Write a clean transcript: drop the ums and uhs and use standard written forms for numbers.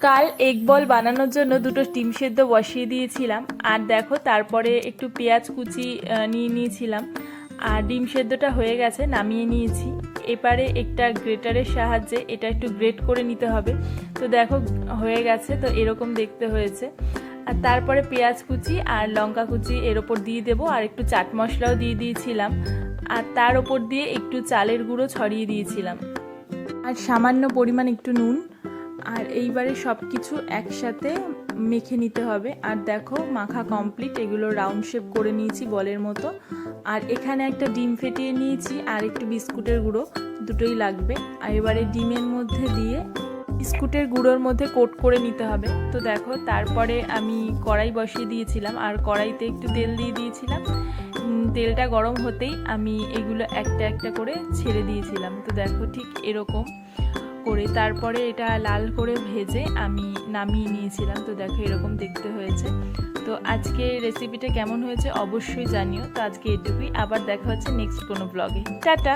কাল এগ বল বানানোর জন্য দুটো ডিম সেদ্ধ বসিয়ে দিয়েছিলাম, আর দেখো তারপরে একটু পেঁয়াজ কুচি নিয়ে নিয়েছিলাম, আর ডিম সেদ্ধটা হয়ে গেছে, নামিয়ে নিয়েছি। এবারে একটা গ্রেটারের সাহায্যে এটা একটু গ্রেট করে নিতে হবে। তো দেখো হয়ে গেছে, তো এরকম দেখতে হয়েছে। আর তারপরে পেঁয়াজ কুচি আর লঙ্কা কুচি এর ওপর দিয়ে দেবো, আর একটু চাট মশলাও দিয়ে দিয়েছিলাম, আর তার ওপর দিয়ে একটু চালের গুঁড়ো ছড়িয়ে দিয়েছিলাম, আর সামান্য পরিমাণ একটু নুন। আর এইবারে সব কিছু একসাথে মেখে নিতে হবে। আর দেখো মাখা কমপ্লিট, এগুলো রাউন্ড শেপ করে নিয়েছি বলের মতো। আর এখানে একটা ডিম ফেটিয়ে নিয়েছি, আর একটু বিস্কুটের গুঁড়ো, দুটোই লাগবে। আর এবারে ডিমের মধ্যে দিয়ে বিস্কুটের গুঁড়োর মধ্যে কোট করে নিতে হবে। তো দেখো তারপরে আমি কড়াই বসিয়ে দিয়েছিলাম, আর কড়াইতে একটু তেল দিয়ে দিয়েছিলাম। তেলটা গরম হতেই আমি এগুলো একটা একটা করে ছেড়ে দিয়েছিলাম। তো দেখো ঠিক এরকম করে তারপরে এটা লাল করে ভেজে আমি নামিয়ে নিয়েছিলাম। তো দেখো এরকম দেখতে হয়েছে। তো আজকে রেসিপিটা কেমন হয়েছে অবশ্যই জানিও। তো আজকে এটুকুই, আবার দেখা হচ্ছে নেক্সট কোনো ব্লগে। টাটা।